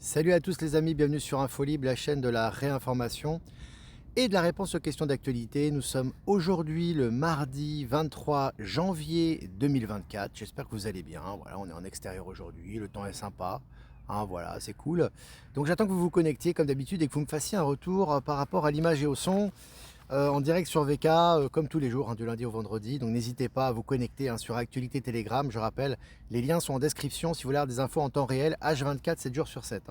Salut à tous les amis, bienvenue sur Infolib, la chaîne de la réinformation et de la réponse aux questions d'actualité. Nous sommes aujourd'hui le mardi 23 janvier 2024. J'espère que vous allez bien. Voilà, on est en extérieur aujourd'hui, le temps est sympa. Voilà, c'est cool. Donc j'attends que vous vous connectiez comme d'habitude et que vous me fassiez un retour par rapport à l'image et au son. En direct sur VK, comme tous les jours, du lundi au vendredi. Donc n'hésitez pas à vous connecter sur Actualité Telegram. Je rappelle, les liens sont en description si vous voulez avoir des infos en temps réel, H24, 7 jours sur 7.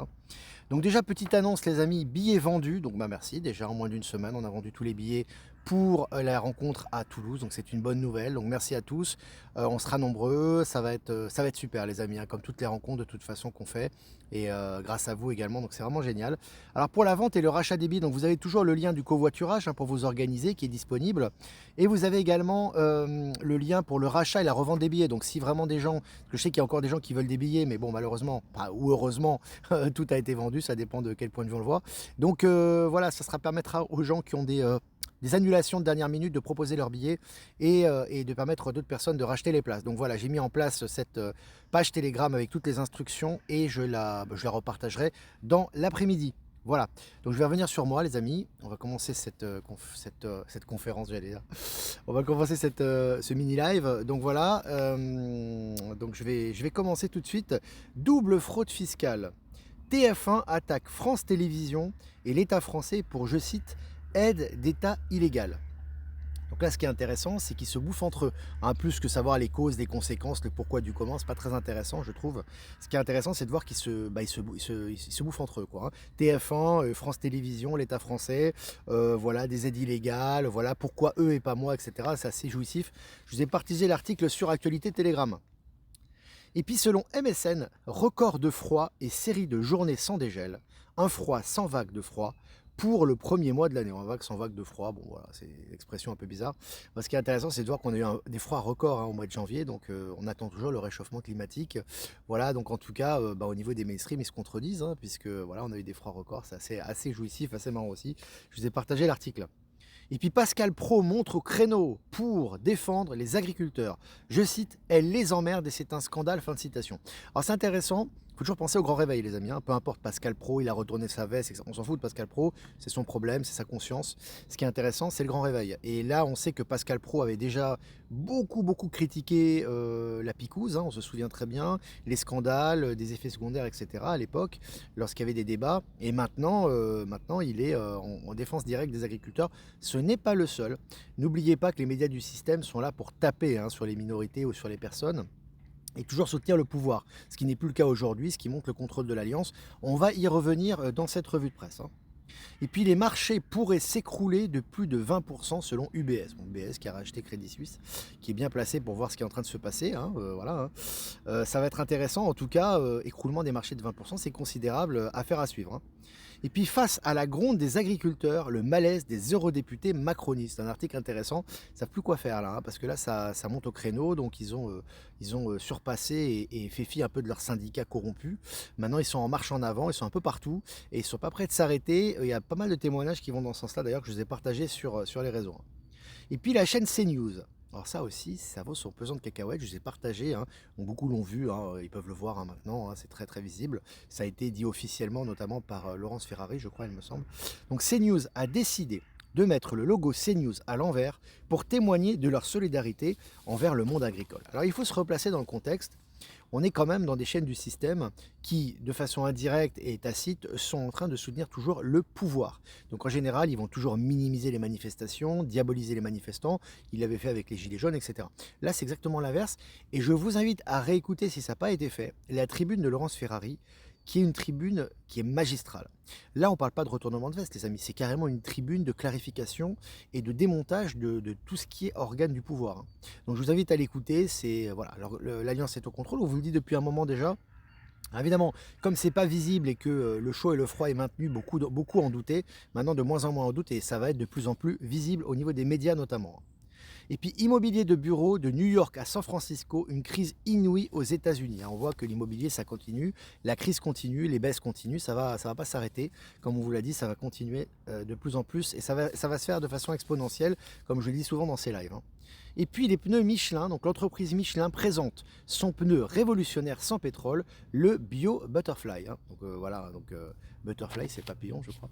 Donc déjà, petite annonce les amis, billets vendus. Donc merci, déjà en moins d'une semaine, on a vendu tous les billets pour la rencontre à Toulouse. Donc c'est une bonne nouvelle. Donc merci à tous. On sera nombreux, ça va être super les amis, comme toutes les rencontres de toute façon qu'on fait. Et grâce à vous également, donc c'est vraiment génial. Alors pour la vente et le rachat des billets, donc vous avez toujours le lien du covoiturage pour vous organiser qui est disponible. Et vous avez également le lien pour le rachat et la revente des billets. Donc si vraiment des gens, parce que je sais qu'il y a encore des gens qui veulent des billets, mais bon malheureusement, ou heureusement, tout a été vendu, ça dépend de quel point de vue on le voit. Donc voilà, ça sera permettra aux gens qui ont des annulations de dernière minute de proposer leurs billets et de permettre à d'autres personnes de racheter les places. Donc voilà, j'ai mis en place cette page Telegram avec toutes les instructions et je la repartagerai dans l'après-midi. Voilà, donc je vais revenir sur moi les amis, on va commencer cette conférence, j'allais dire. On va commencer ce mini live, donc voilà, donc je vais commencer tout de suite. Double fraude fiscale. TF1 attaque France Télévisions et l'État français pour, je cite, aide d'État illégale. Donc là, ce qui est intéressant, c'est qu'ils se bouffent entre eux. Plus que savoir les causes, les conséquences, le pourquoi du comment, c'est pas très intéressant, je trouve. Ce qui est intéressant, c'est de voir qu'ils se bouffent entre eux, quoi. TF1, France Télévisions, l'État français, voilà, des aides illégales, voilà, pourquoi eux et pas moi, etc. C'est assez jouissif. Je vous ai partagé l'article sur Actualité Telegram. Et puis selon MSN, record de froid et série de journées sans dégel, un froid sans vague de froid pour le premier mois de l'année. Un vague sans vague de froid, bon voilà, c'est une expression un peu bizarre. Ce qui est intéressant, c'est de voir qu'on a eu des froids records au mois de janvier, donc on attend toujours le réchauffement climatique. Voilà, donc en tout cas, au niveau des mainstream, ils se contredisent, puisque voilà, on a eu des froids records, c'est assez jouissif, assez marrant aussi. Je vous ai partagé l'article. Et puis Pascal Pro montre au créneau pour défendre les agriculteurs. Je cite, elle les emmerde et c'est un scandale, fin de citation. Alors c'est intéressant, il faut toujours penser au grand réveil les amis, peu importe Pascal Pro, il a retourné sa veste, on s'en fout de Pascal Pro, c'est son problème, c'est sa conscience. Ce qui est intéressant, c'est le grand réveil. Et là, on sait que Pascal Pro avait déjà beaucoup critiqué la picouse, on se souvient très bien, les scandales, des effets secondaires, etc. à l'époque, lorsqu'il y avait des débats. Et maintenant, il est en défense directe des agriculteurs. Ce n'est pas le seul. N'oubliez pas que les médias du système sont là pour taper sur les minorités ou sur les personnes et toujours soutenir le pouvoir, ce qui n'est plus le cas aujourd'hui, ce qui montre le contrôle de l'Alliance. On va y revenir dans cette revue de presse. Et puis les marchés pourraient s'écrouler de plus de 20% selon UBS. Bon, UBS qui a racheté Crédit Suisse, qui est bien placé pour voir ce qui est en train de se passer. Voilà, ça va être intéressant. En tout cas, écroulement des marchés de 20%, c'est considérable, affaire à suivre. Et puis face à la gronde des agriculteurs, le malaise des eurodéputés macronistes. Un article intéressant, ils ne savent plus quoi faire là, parce que là ça monte au créneau, donc ils ont surpassé et fait fi un peu de leurs syndicats corrompus. Maintenant ils sont en marche en avant, ils sont un peu partout, et ils ne sont pas prêts de s'arrêter. Il y a pas mal de témoignages qui vont dans ce sens-là d'ailleurs, que je vous ai partagé sur les réseaux. Et puis la chaîne CNews. Alors ça aussi, ça vaut son pesant de cacahuètes, je vous ai partagé, donc beaucoup l'ont vu, ils peuvent le voir maintenant, c'est très visible. Ça a été dit officiellement, notamment par Laurence Ferrari, je crois, il me semble. Donc CNews a décidé de mettre le logo CNews à l'envers pour témoigner de leur solidarité envers le monde agricole. Alors il faut se replacer dans le contexte. On est quand même dans des chaînes du système qui, de façon indirecte et tacite, sont en train de soutenir toujours le pouvoir. Donc en général, ils vont toujours minimiser les manifestations, diaboliser les manifestants. Ils l'avaient fait avec les Gilets jaunes, etc. Là, c'est exactement l'inverse. Et je vous invite à réécouter, si ça n'a pas été fait, la tribune de Laurence Ferrari, qui est une tribune qui est magistrale. Là, on ne parle pas de retournement de veste, les amis, c'est carrément une tribune de clarification et de démontage de tout ce qui est organe du pouvoir. Donc je vous invite à l'écouter, voilà, l'Alliance est au contrôle, on vous le dit depuis un moment déjà. Évidemment, comme c'est pas visible et que le chaud et le froid est maintenu, beaucoup en doutaient, maintenant de moins en moins en doute et ça va être de plus en plus visible au niveau des médias notamment. Et puis immobilier de bureau de New York à San Francisco, une crise inouïe aux États-Unis. On voit que l'immobilier ça continue, la crise continue, les baisses continuent, ça va pas s'arrêter. Comme on vous l'a dit, ça va continuer de plus en plus et ça va se faire de façon exponentielle, comme je le dis souvent dans ces lives. Et puis les pneus Michelin, donc l'entreprise Michelin présente son pneu révolutionnaire sans pétrole, le Bio Butterfly, hein. Donc voilà, donc Butterfly c'est papillon je crois.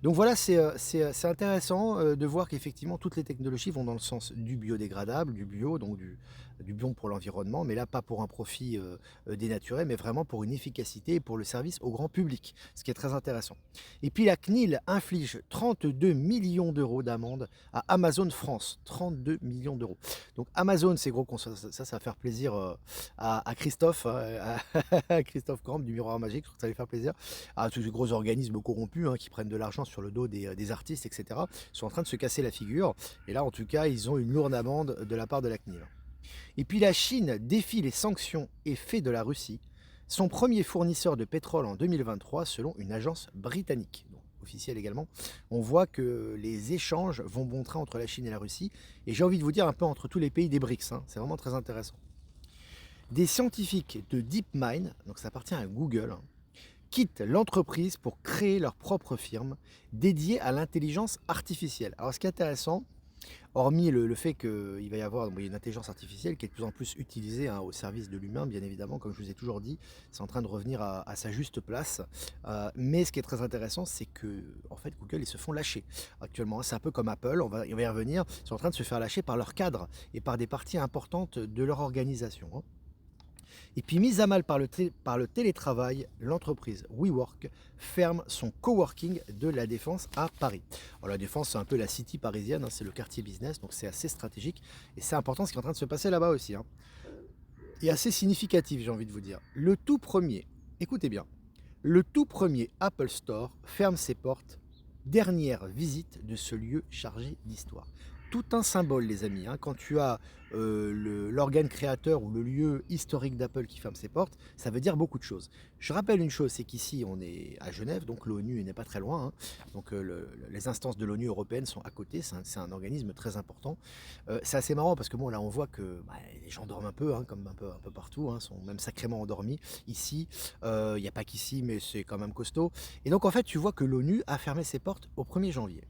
Donc voilà, c'est intéressant de voir qu'effectivement toutes les technologies vont dans le sens du biodégradable, du bio, donc du bon pour l'environnement, mais là pas pour un profit dénaturé, mais vraiment pour une efficacité et pour le service au grand public, ce qui est très intéressant. Et puis la CNIL inflige 32 millions d'euros d'amende à Amazon France, 32 millions d'euros. Donc Amazon, c'est gros, ça va faire plaisir à Christophe, hein, à Christophe Camp du Miroir Magique, je trouve que ça va lui faire plaisir. À tous ces gros organismes corrompus, hein, qui prennent de l'argent sur le dos des artistes, etc., sont en train de se casser la figure. Et là, en tout cas, ils ont une lourde amende de la part de la CNIL. Et puis la Chine défie les sanctions et fait de la Russie son premier fournisseur de pétrole en 2023 selon une agence britannique, donc officielle également. On voit que les échanges vont bon train entre la Chine et la Russie, et j'ai envie de vous dire un peu entre tous les pays des BRICS, hein. C'est vraiment très intéressant. Des scientifiques de DeepMind, donc ça appartient à Google, hein, quittent l'entreprise pour créer leur propre firme dédiée à l'intelligence artificielle. Alors ce qui est intéressant, hormis le fait qu'il va y avoir une intelligence artificielle qui est de plus en plus utilisée, hein, au service de l'humain, bien évidemment, comme je vous ai toujours dit, c'est en train de revenir à sa juste place. Mais ce qui est très intéressant, c'est que en fait, Google, ils se font lâcher actuellement, hein. C'est un peu comme Apple, on va y revenir, ils sont en train de se faire lâcher par leurs cadres et par des parties importantes de leur organisation, hein. Et puis, mise à mal par le télétravail, l'entreprise WeWork ferme son coworking de la Défense à Paris. Alors, la Défense, c'est un peu la city parisienne, hein, c'est le quartier business, donc c'est assez stratégique. Et c'est important ce qui est en train de se passer là-bas aussi, hein. Et assez significatif, j'ai envie de vous dire. Le tout premier, écoutez bien, le tout premier Apple Store ferme ses portes. Dernière visite de ce lieu chargé d'histoire. Tout un symbole, les amis, hein. Quand tu as l'organe créateur ou le lieu historique d'Apple qui ferme ses portes, ça veut dire beaucoup de choses. Je rappelle une chose, c'est qu'ici, on est à Genève, donc l'ONU n'est pas très loin, hein. Donc les instances de l'ONU européenne sont à côté, c'est un organisme très important. C'est assez marrant parce que bon, là, on voit que les gens dorment un peu, hein, comme un peu partout, hein, sont même sacrément endormis. Ici, il n'y a pas qu'ici, mais c'est quand même costaud. Et donc, en fait, tu vois que l'ONU a fermé ses portes au 1er janvier.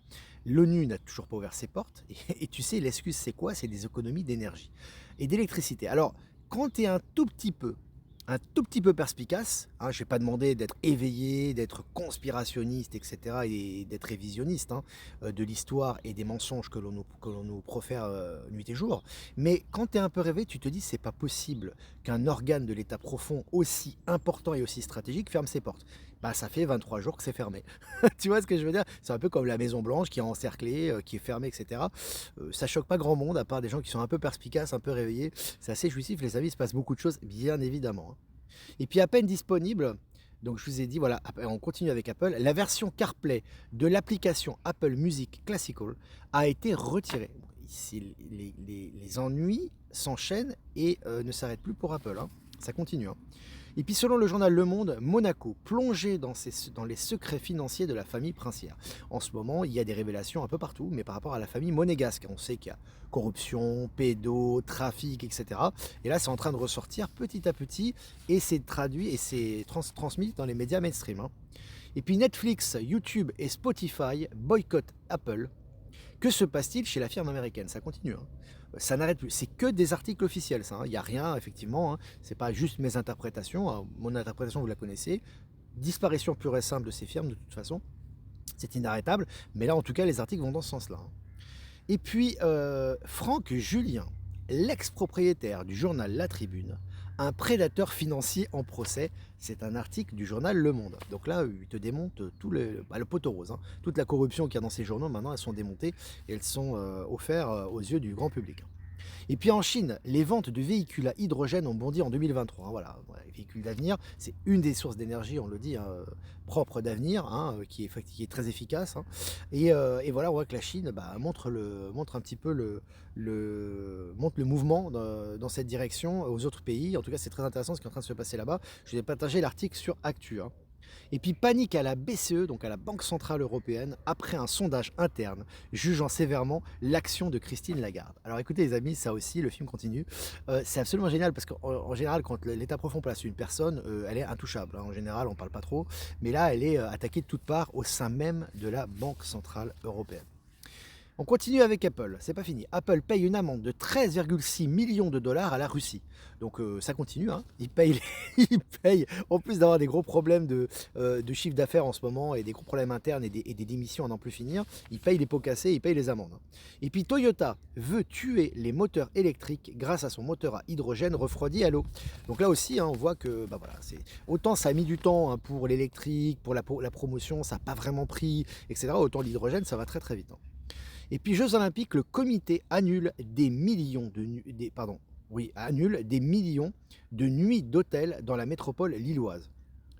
L'ONU n'a toujours pas ouvert ses portes, et tu sais, l'excuse c'est quoi? C'est des économies d'énergie et d'électricité. Alors, quand tu es un tout petit peu perspicace, hein, je vais pas demander d'être éveillé, d'être conspirationniste, etc., et d'être révisionniste, hein, de l'histoire et des mensonges que l'on nous profère nuit et jour, mais quand tu es un peu rêvé, tu te dis c'est pas possible qu'un organe de l'état profond aussi important et aussi stratégique ferme ses portes. Bah, ça fait 23 jours que c'est fermé. Tu vois ce que je veux dire? C'est un peu comme la Maison Blanche qui est encerclée, qui est fermée, etc. Ça choque pas grand monde, à part des gens qui sont un peu perspicaces, un peu réveillés. C'est assez jouissif, les amis, il se passe beaucoup de choses, bien évidemment, hein. Et puis à peine disponible, donc je vous ai dit, voilà, on continue avec Apple, la version CarPlay de l'application Apple Music Classical a été retirée. Bon, ici, les ennuis s'enchaînent et ne s'arrêtent plus pour Apple, hein. Ça continue, hein. Et puis selon le journal Le Monde, Monaco plongé dans les secrets financiers de la famille princière. En ce moment, il y a des révélations un peu partout, mais par rapport à la famille monégasque. On sait qu'il y a corruption, pédo, trafic, etc. Et là, c'est en train de ressortir petit à petit, et c'est traduit et c'est transmis dans les médias mainstream, hein. Et puis Netflix, YouTube et Spotify boycottent Apple. Que se passe-t-il chez la firme américaine? Ça continue, hein. Ça n'arrête plus. C'est que des articles officiels, ça, hein. Il n'y a rien, effectivement, hein. C'est pas juste mes interprétations, hein. Mon interprétation, vous la connaissez. Disparition pure et simple de ces firmes, de toute façon. C'est inarrêtable. Mais là, en tout cas, les articles vont dans ce sens-là, hein. Et puis, Franck Julien, l'ex-propriétaire du journal La Tribune, un prédateur financier en procès. C'est un article du journal Le Monde. Donc là, il te démonte tout le poteau rose, hein. Toute la corruption qu'il y a dans ces journaux, maintenant, elles sont démontées et elles sont offertes aux yeux du grand public. Et puis en Chine, les ventes de véhicules à hydrogène ont bondi en 2023, hein. Voilà, les véhicules d'avenir, c'est une des sources d'énergie, on le dit, hein, propre d'avenir, hein, qui est très efficace, hein. Et voilà, on voit que la Chine montre un petit peu montre le mouvement dans cette direction aux autres pays. En tout cas, c'est très intéressant ce qui est en train de se passer là-bas. Je vais partager l'article sur Actu, hein. Et puis panique à la BCE, donc à la Banque Centrale Européenne, après un sondage interne jugeant sévèrement l'action de Christine Lagarde. Alors écoutez les amis, ça aussi, le film continue. C'est absolument génial parce qu'en général, quand l'État profond place une personne, elle est intouchable, hein. En général, on parle pas trop. Mais là, elle est attaquée de toutes parts au sein même de la Banque Centrale Européenne. On continue avec Apple, c'est pas fini. Apple paye une amende de 13,6 millions de dollars à la Russie. Donc ça continue, hein. Ils payent, ils payent, en plus d'avoir des gros problèmes de chiffre d'affaires en ce moment et des gros problèmes internes et des démissions à n'en plus finir, ils payent les pots cassés, ils payent les amendes. Et puis Toyota veut tuer les moteurs électriques grâce à son moteur à hydrogène refroidi à l'eau. Donc là aussi, hein, on voit que bah voilà, autant ça a mis du temps, hein, pour l'électrique, pour la promotion, ça n'a pas vraiment pris, etc. Autant l'hydrogène, ça va très très vite, hein. Et puis Jeux Olympiques, le comité annule des millions annule des millions de nuits d'hôtel dans la métropole lilloise.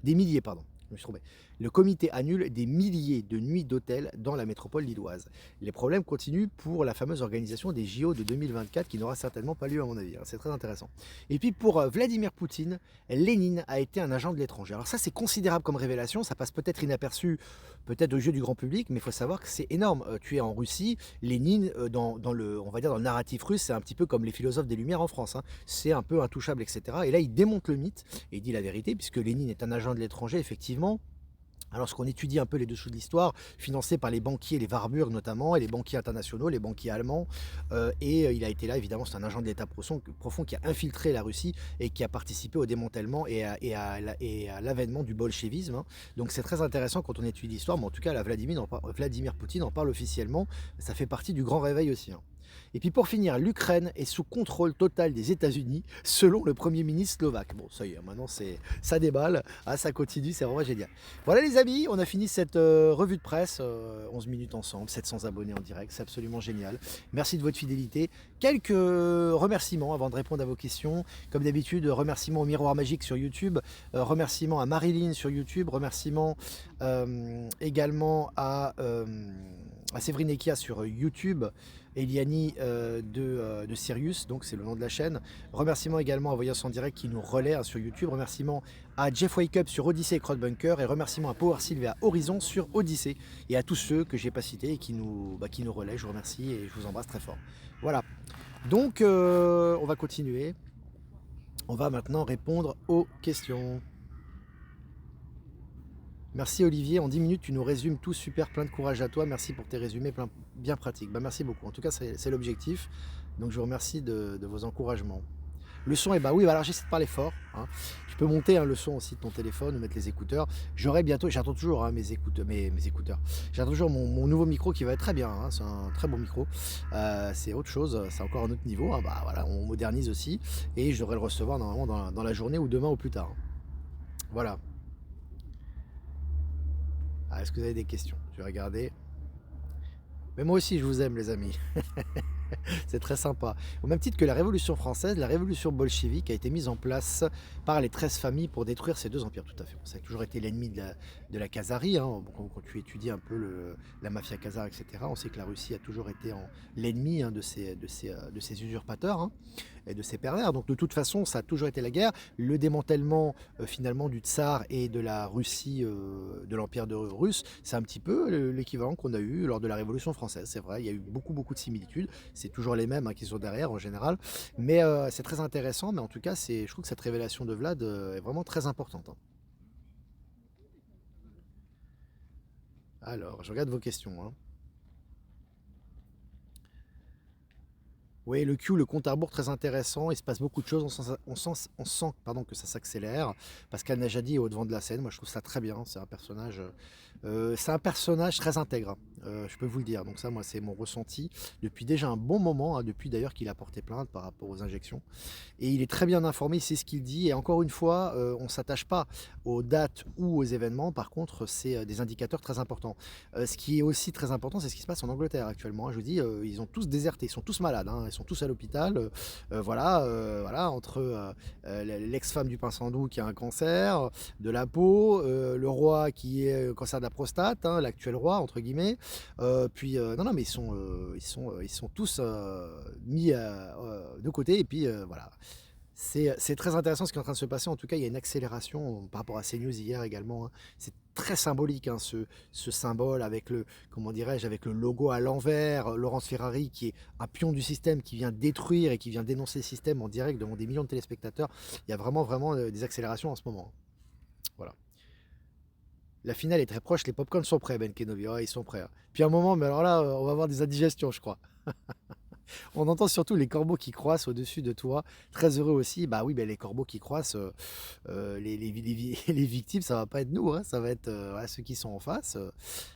Des milliers, pardon. Je me suis trompé. Le comité annule des milliers de nuits d'hôtel dans la métropole lilloise. Les problèmes continuent pour la fameuse organisation des JO de 2024 qui n'aura certainement pas lieu à mon avis. C'est très intéressant. Et puis pour Vladimir Poutine, Lénine a été un agent de l'étranger. Alors ça c'est considérable comme révélation, ça passe peut-être inaperçu, peut-être aux yeux du grand public, mais il faut savoir que c'est énorme. Tu es en Russie, Lénine, dans le, on va dire dans le narratif russe, c'est un petit peu comme les philosophes des Lumières en France, hein. C'est un peu intouchable, etc. Et là il démonte le mythe et il dit la vérité, puisque Lénine est un agent de l'étranger, effectivement. Alors, lorsqu'on étudie un peu les dessous de l'histoire, financé par les banquiers, les Warburg notamment, et les banquiers internationaux, les banquiers allemands, il a été là, évidemment, c'est un agent de l'État profond qui a infiltré la Russie et qui a participé au démantèlement et à l'avènement du bolchevisme, hein. Donc c'est très intéressant quand on étudie l'histoire, mais en tout cas, là, Vladimir Poutine en parle officiellement, ça fait partie du grand réveil aussi, hein. Et puis pour finir, l'Ukraine est sous contrôle total des États-Unis, selon le Premier ministre slovaque. Bon, ça y est, maintenant ça déballe, ah, ça continue, c'est vraiment génial. Voilà les amis, on a fini cette revue de presse, 11 minutes ensemble, 700 abonnés en direct, c'est absolument génial. Merci de votre fidélité. Quelques remerciements avant de répondre à vos questions. Comme d'habitude, remerciements au Miroir Magique sur YouTube, remerciements à Marilyn sur YouTube, remerciements également à Séverine Ekia sur YouTube, Eliani de Sirius, donc c'est le nom de la chaîne. Remerciements également à Voyance en direct qui nous relaie, hein, sur YouTube. Remerciements à Jeff Wake Up sur Odyssey et Crowdbunker. Et remerciements à Power Sylvia Horizon sur Odyssey. Et à tous ceux que j'ai pas cités et qui nous relaient. Je vous remercie et je vous embrasse très fort. Voilà. Donc on va continuer. On va maintenant répondre aux questions. Merci Olivier, en 10 minutes tu nous résumes tout, super, plein de courage à toi, merci pour tes résumés bien pratiques. Bah, merci beaucoup, en tout cas c'est l'objectif, donc je vous remercie de vos encouragements. Le son, et bah oui, alors j'essaie de parler fort, hein. Tu peux monter, hein, le son aussi de ton téléphone ou mettre les écouteurs. J'aurai bientôt, j'attends toujours, hein, mes écouteurs. J'attends toujours mon nouveau micro qui va être très bien, hein, c'est un très bon micro. C'est autre chose, c'est encore un autre niveau, hein. Bah voilà, on modernise aussi et je devrais le recevoir normalement dans la journée ou demain ou plus tard, hein. Voilà. Ah, est-ce que vous avez des questions? Je vais regarder. Mais moi aussi, je vous aime, les amis. C'est très sympa. Au même titre que la Révolution française, la Révolution bolchevique a été mise en place par les 13 familles pour détruire ces deux empires, tout à fait. Ça a toujours été l'ennemi de la Khazarie, hein. Quand tu étudies un peu la mafia khazare, etc., on sait que la Russie a toujours été l'ennemi, hein, de ces usurpateurs, hein, et de ces pervers. Donc de toute façon, ça a toujours été la guerre. Le démantèlement finalement du tsar et de la Russie, de l'empire russe, c'est un petit peu l'équivalent qu'on a eu lors de la Révolution française. C'est vrai, il y a eu beaucoup de similitudes. C'est toujours les mêmes, hein, qui sont derrière en général. Mais c'est très intéressant. Mais en tout cas, je trouve que cette révélation de Vlad est vraiment très importante, hein. Alors, je regarde vos questions, hein. Oui, le Q, le compte à rebours, très intéressant. Il se passe beaucoup de choses. On sent pardon, que ça s'accélère. Pascal Najadi est au devant de la scène. Moi, je trouve ça très bien. C'est un personnage très intègre, hein. Je peux vous le dire. Donc ça, moi, c'est mon ressenti depuis déjà un bon moment, hein, depuis d'ailleurs qu'il a porté plainte par rapport aux injections. Et il est très bien informé, il sait ce qu'il dit. Et encore une fois, on ne s'attache pas aux dates ou aux événements. Par contre, c'est des indicateurs très importants. Ce qui est aussi très important, c'est ce qui se passe en Angleterre actuellement, hein. Je vous dis, ils ont tous déserté, ils sont tous malades, hein. Ils sont tous à l'hôpital. Voilà, entre l'ex-femme du prince Andrew qui a un cancer de la peau, le roi qui est cancer de la prostate, hein, l'actuel roi entre guillemets. Non, mais ils sont tous mis de côté. Et puis voilà. C'est très intéressant ce qui est en train de se passer. En tout cas, il y a une accélération par rapport à CNews hier également, hein. C'est très symbolique, hein, ce symbole avec comment dirais-je, avec le logo à l'envers. Laurence Ferrari qui est un pion du système, qui vient détruire et qui vient dénoncer le système en direct devant des millions de téléspectateurs. Il y a vraiment des accélérations en ce moment. Voilà. La finale est très proche, les popcorns sont prêts, Ben Kenobi. Ouais, ils sont prêts, hein. Puis à un moment, mais alors là, on va avoir des indigestions, je crois. On entend surtout les corbeaux qui croissent au-dessus de toi. Très heureux aussi. Bah oui, ben les corbeaux qui croissent, les victimes, ça va pas être nous, hein, ça va être ouais, ceux qui sont en face.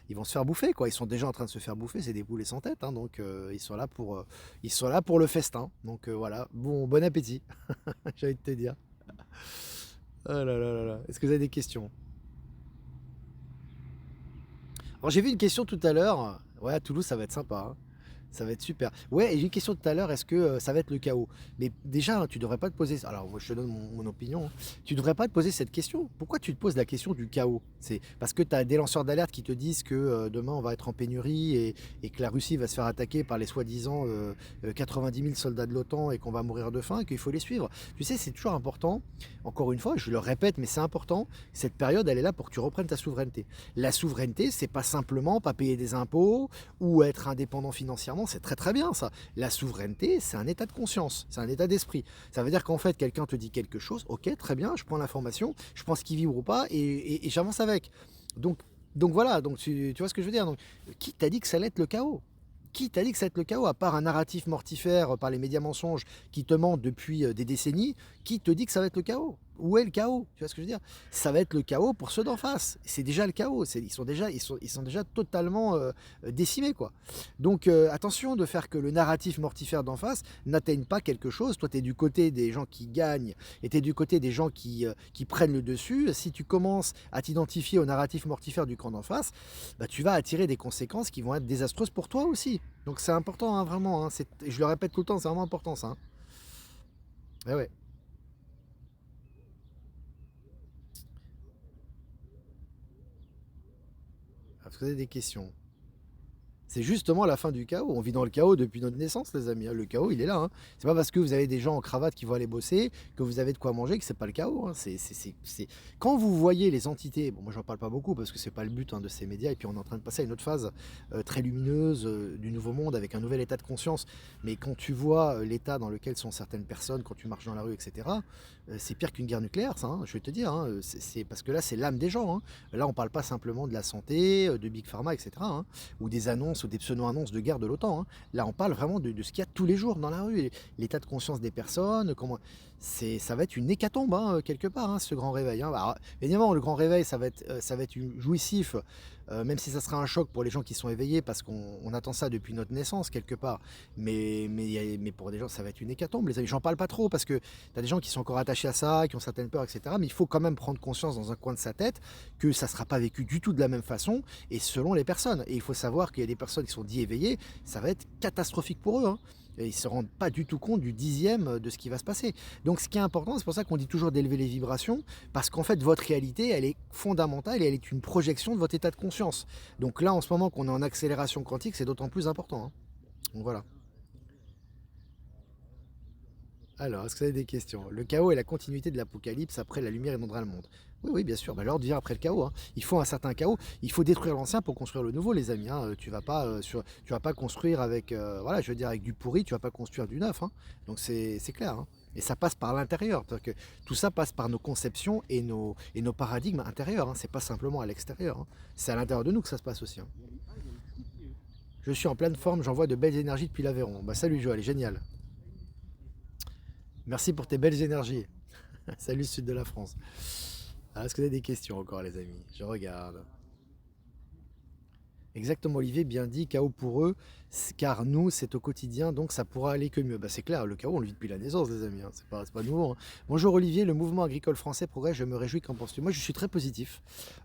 Ils vont se faire bouffer, quoi. Ils sont déjà en train de se faire bouffer. C'est des poulets sans tête, hein, donc ils sont là pour le festin. Donc voilà. Bon appétit. J'ai envie de te dire. Ah là là là là. Est-ce que vous avez des questions? Alors j'ai vu une question tout à l'heure. Ouais, à Toulouse, ça va être sympa, hein. Ça va être super. Ouais, et j'ai une question tout à l'heure, est-ce que ça va être le chaos? Mais déjà, hein, tu devrais pas te poser. Alors, moi, je te donne mon opinion, hein. Tu devrais pas te poser cette question. Pourquoi tu te poses la question du chaos? C'est parce que tu as des lanceurs d'alerte qui te disent que demain on va être en pénurie et que la Russie va se faire attaquer par les soi-disant 90 000 soldats de l'OTAN et qu'on va mourir de faim et qu'il faut les suivre. Tu sais, c'est toujours important. Encore une fois, je le répète, mais c'est important. Cette période, elle est là pour que tu reprennes ta souveraineté. La souveraineté, c'est pas simplement pas payer des impôts ou être indépendant financièrement, c'est très très bien ça. La souveraineté, c'est un état de conscience, c'est un état d'esprit. Ça veut dire qu'en fait, quelqu'un te dit quelque chose, ok, très bien, je prends l'information, je prends ce qui vibre ou pas et j'avance avec. Donc, donc voilà, donc tu vois ce que je veux dire. Donc, qui t'a dit que ça allait être le chaos? Qui t'a dit que ça va être le chaos, à part un narratif mortifère par les médias mensonges qui te mentent depuis des décennies? Qui te dit que ça va être le chaos? Où est le chaos? Tu vois ce que je veux dire? Ça va être le chaos pour ceux d'en face. C'est déjà le chaos. Ils sont déjà totalement décimés, quoi. Donc attention de faire que le narratif mortifère d'en face n'atteigne pas quelque chose. Toi, tu es du côté des gens qui gagnent et tu es du côté des gens qui prennent le dessus. Si tu commences à t'identifier au narratif mortifère du camp d'en face, bah, tu vas attirer des conséquences qui vont être désastreuses pour toi aussi. Donc c'est important, hein, vraiment, hein, je le répète tout le temps, c'est vraiment important ça, hein. Ouais, ouais. Est-ce que vous avez des questions? C'est justement la fin du chaos. On vit dans le chaos depuis notre naissance, les amis, hein. Le chaos, il est là, hein. C'est pas parce que vous avez des gens en cravate qui vont aller bosser, que vous avez de quoi manger, que c'est pas le chaos, hein. Quand vous voyez les entités, bon, moi j'en parle pas beaucoup parce que c'est pas le but, hein, de ces médias, et puis on est en train de passer à une autre phase très lumineuse du nouveau monde avec un nouvel état de conscience. Mais quand tu vois l'état dans lequel sont certaines personnes, quand tu marches dans la rue, etc., c'est pire qu'une guerre nucléaire, ça, hein, je vais te dire, hein. Parce que là, c'est l'âme des gens, hein. Là, on parle pas simplement de la santé, de Big Pharma, etc., hein, ou des annonces ou des pseudo-annonces de guerre de l'OTAN, hein. Là, on parle vraiment de ce qu'il y a tous les jours dans la rue, l'état de conscience des personnes, ça va être une hécatombe, hein, quelque part, hein, ce grand réveil, hein. Alors, évidemment, le grand réveil, ça va être jouissif, même si ça sera un choc pour les gens qui sont éveillés, parce qu'on attend ça depuis notre naissance, quelque part. Mais pour des gens, ça va être une hécatombe, les amis. J'en parle pas trop, parce que tu as des gens qui sont encore attachés à ça, qui ont certaines peurs, etc. Mais il faut quand même prendre conscience dans un coin de sa tête que ça ne sera pas vécu du tout de la même façon, et selon les personnes. Et il faut savoir qu'il y a des personnes qui sont dit éveillées, ça va être catastrophique pour eux, hein. Et ils ne se rendent pas du tout compte du dixième de ce qui va se passer. Donc ce qui est important, c'est pour ça qu'on dit toujours d'élever les vibrations, parce qu'en fait votre réalité, elle est fondamentale et elle est une projection de votre état de conscience. Donc là, en ce moment qu'on est en accélération quantique, c'est d'autant plus important, hein. Donc voilà. Alors, est-ce que vous avez des questions? Le chaos est la continuité de l'apocalypse, après la lumière inondera le monde. Oui, oui, bien sûr. Bah, l'ordre vient après le chaos, hein. Il faut un certain chaos. Il faut détruire l'ancien pour construire le nouveau, les amis, hein. Tu vas pas construire avec, voilà, je veux dire, avec du pourri, tu vas pas construire du neuf, hein. Donc c'est clair, hein. Et ça passe par l'intérieur. C'est-à-dire que tout ça passe par nos conceptions et nos paradigmes intérieurs, hein. C'est pas simplement à l'extérieur, hein. C'est à l'intérieur de nous que ça se passe aussi, hein. Je suis en pleine forme, j'envoie de belles énergies depuis l'Aveyron. Bah salut Joël, génial. Merci pour tes belles énergies. Salut sud de la France. Ah, est-ce que vous avez des questions encore, les amis? Je regarde. Exactement, Olivier, bien dit, chaos pour eux, car nous, c'est au quotidien, donc ça pourra aller que mieux. Bah, c'est clair, le chaos, on le vit depuis la naissance, les amis, hein, c'est pas nouveau, hein. Bonjour Olivier, le mouvement agricole français progresse, je me réjouis, qu'en penses-tu? Moi, je suis très positif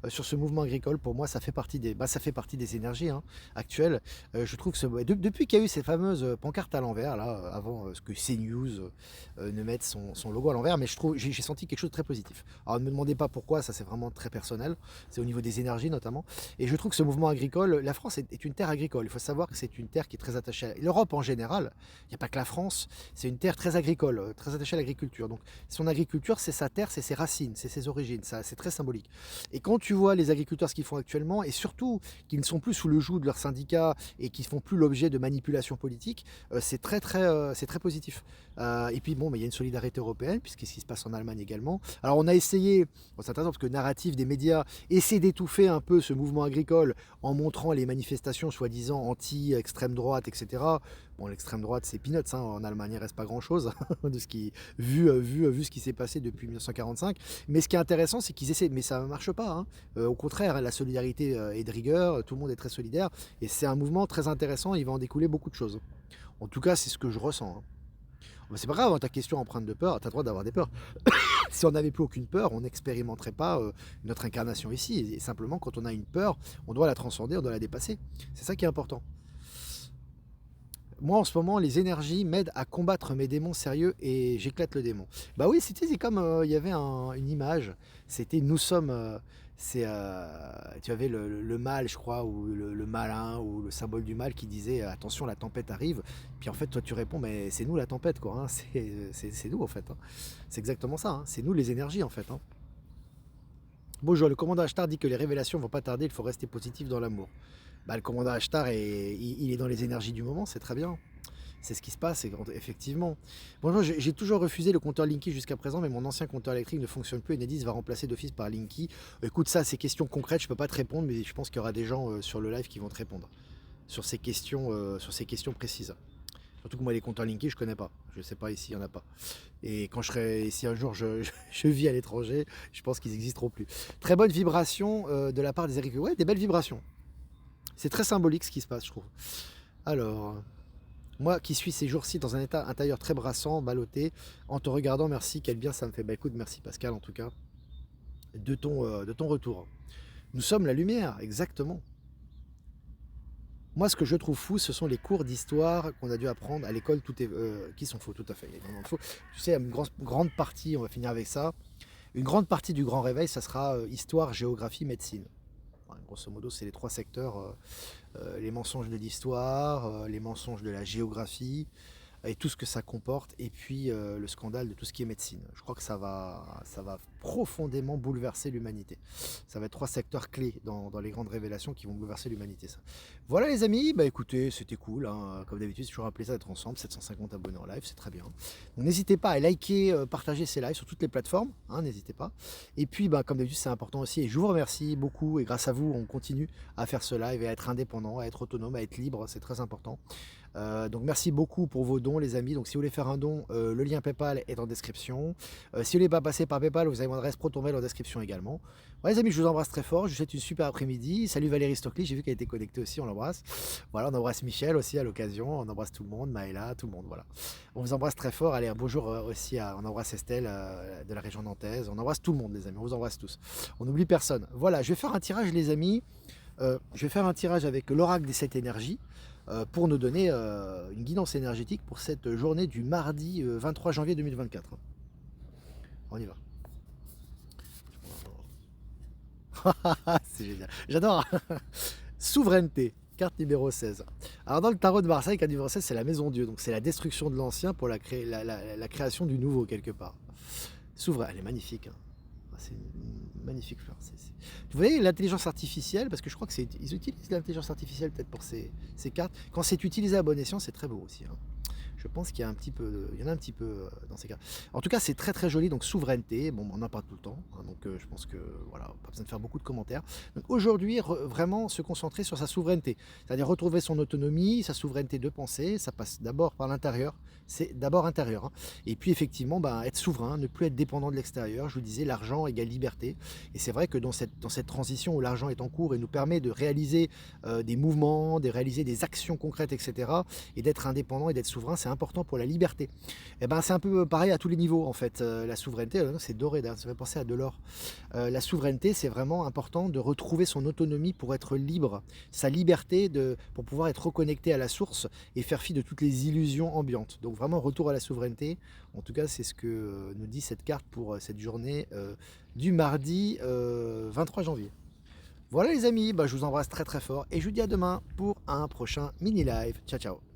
sur ce mouvement agricole. Pour moi, ça fait partie des énergies, hein, actuelles. Je trouve que depuis qu'il y a eu ces fameuses pancartes à l'envers, là, avant ce que CNews ne mette son logo à l'envers, mais j'ai senti quelque chose de très positif. Alors ne me demandez pas pourquoi, ça c'est vraiment très personnel, c'est au niveau des énergies notamment. Et je trouve que ce mouvement agricole la France est une terre agricole. Il faut savoir que c'est une terre qui est très attachée à l'Europe en général. Il n'y a pas que la France. C'est une terre très agricole, très attachée à l'agriculture. Donc son agriculture, c'est sa terre, c'est ses racines, c'est ses origines. Ça, c'est très symbolique. Et quand tu vois les agriculteurs ce qu'ils font actuellement, et surtout qu'ils ne sont plus sous le joug de leurs syndicats et qui ne font plus l'objet de manipulations politiques, c'est très positif. Et puis bon, il y a une solidarité européenne, puisque ce qui se passe en Allemagne également. Alors on a essayé, bon, c'est intéressant parce que le narratif des médias essaie d'étouffer un peu ce mouvement agricole en montrant les manifestations soi-disant anti-extrême droite, etc. Bon, l'extrême droite, c'est peanuts, hein, en Allemagne, il reste pas grand-chose de ce qui, vu ce qui s'est passé depuis 1945. Mais ce qui est intéressant, c'est qu'ils essaient, mais ça ne marche pas, hein. Au contraire, la solidarité est de rigueur, tout le monde est très solidaire, et c'est un mouvement très intéressant, il va en découler beaucoup de choses. En tout cas, c'est ce que je ressens, hein. Bah, c'est pas grave, hein, ta question empreinte de peur, tu as le droit d'avoir des peurs. Si on n'avait plus aucune peur, on n'expérimenterait pas notre incarnation ici. Et simplement, quand on a une peur, on doit la transcender, on doit la dépasser. C'est ça qui est important. Moi, en ce moment, les énergies m'aident à combattre mes démons sérieux et j'éclate le démon. Bah oui, c'est comme il y avait une image. C'était nous sommes. Tu avais le mal, je crois, ou le malin, ou le symbole du mal qui disait attention, la tempête arrive. Puis en fait, toi, tu réponds mais c'est nous la tempête, quoi, hein. C'est nous, en fait, hein. C'est exactement ça, hein. C'est nous les énergies, en fait, hein. Bonjour, le commandant Ashtar dit que les révélations vont pas tarder, il faut rester positif dans l'amour. Bah, le commandant Ashtar, il est dans les énergies du moment, c'est très bien. C'est ce qui se passe, effectivement. Bonjour, j'ai toujours refusé le compteur Linky jusqu'à présent, mais mon ancien compteur électrique ne fonctionne plus et Nedis va remplacer d'office par Linky. Écoute, ça, c'est questions concrètes, je peux pas te répondre, mais je pense qu'il y aura des gens sur le live qui vont te répondre sur ces questions précises. Surtout que moi, les compteurs Linky, je connais pas. Je sais pas ici, il y en a pas. Et quand je serai, si un jour je vis à l'étranger, je pense qu'ils n'existeront plus. Très bonne vibration de la part des agriculteurs. Ouais, des belles vibrations. C'est très symbolique ce qui se passe, je trouve. Alors, moi qui suis ces jours-ci dans un état intérieur très brassant, ballotté, en te regardant, merci, quel bien ça me fait. Bah écoute, merci Pascal en tout cas, de ton retour. Nous sommes la lumière, exactement. Moi, ce que je trouve fou, ce sont les cours d'histoire qu'on a dû apprendre à l'école, qui sont faux, tout à fait. Faux. Tu sais, une grande partie, on va finir avec ça, une grande partie du grand réveil, ça sera histoire, géographie, médecine. Enfin, grosso modo, c'est les trois secteurs, les mensonges de l'histoire, les mensonges de la géographie, et tout ce que ça comporte, et puis le scandale de tout ce qui est médecine. Je crois que ça va profondément bouleverser l'humanité. Ça va être trois secteurs clés dans les grandes révélations qui vont bouleverser l'humanité. Ça. Voilà les amis, bah écoutez, c'était cool, hein. Comme d'habitude, c'est toujours un plaisir d'être ensemble, 750 abonnés en live, c'est très bien. Donc n'hésitez pas à liker, partager ces lives sur toutes les plateformes, hein, n'hésitez pas. Et puis, bah, comme d'habitude, c'est important aussi, et je vous remercie beaucoup, et grâce à vous, on continue à faire ce live et à être indépendant, à être autonome, à être libre, c'est très important. Donc merci beaucoup pour vos dons les amis. Donc si vous voulez faire un don, le lien PayPal est en description. Si vous voulez pas passer par PayPal, vous avez mon adresse ProtonMail en description également. Ouais, les amis, je vous embrasse très fort. Je vous souhaite une super après-midi. Salut Valérie Stockley, j'ai vu qu'elle était connectée aussi, on l'embrasse. Voilà, on embrasse Michel aussi à l'occasion. On embrasse tout le monde, Maëla, tout le monde. Voilà. On vous embrasse très fort. Allez, un bonjour aussi on embrasse Estelle de la région nantaise. On embrasse tout le monde les amis. On vous embrasse tous. On n'oublie personne. Voilà, je vais faire un tirage les amis. Je vais faire un tirage avec l'oracle des 7 énergies pour nous donner une guidance énergétique pour cette journée du mardi 23 janvier 2024. On y va. C'est génial. J'adore. Souveraineté. Carte numéro 16. Alors dans le tarot de Marseille, carte numéro 16, c'est la maison Dieu. Donc c'est la destruction de l'ancien pour la création du nouveau quelque part. Souverain, elle est magnifique, hein. C'est une magnifique fleur. Vous voyez l'intelligence artificielle, parce que je crois qu'ils utilisent l'intelligence artificielle peut-être pour ces cartes. Quand c'est utilisé à bon escient, c'est très beau aussi, hein. Je pense qu'il y a il y en a un petit peu dans ces cartes. En tout cas, c'est très très joli. Donc souveraineté, bon, on en parle tout le temps, hein, donc je pense que voilà, pas besoin de faire beaucoup de commentaires. Donc aujourd'hui, vraiment se concentrer sur sa souveraineté, c'est-à-dire retrouver son autonomie, sa souveraineté de pensée. Ça passe d'abord par l'intérieur. C'est d'abord intérieur, hein. Et puis effectivement, être souverain, ne plus être dépendant de l'extérieur. Je vous disais, l'argent égale liberté. Et c'est vrai que dans cette transition où l'argent est en cours et nous permet de réaliser des mouvements, de réaliser des actions concrètes, etc., et d'être indépendant et d'être souverain, c'est important pour la liberté. Et c'est un peu pareil à tous les niveaux en fait. La souveraineté, c'est doré, ça fait penser à de l'or. La souveraineté, c'est vraiment important de retrouver son autonomie pour être libre, sa liberté pour pouvoir être reconnecté à la source et faire fi de toutes les illusions ambiantes. Donc vraiment retour à la souveraineté. En tout cas, c'est ce que nous dit cette carte pour cette journée du mardi 23 janvier. Voilà les amis, bah, je vous embrasse très très fort et je vous dis à demain pour un prochain mini live. Ciao ciao.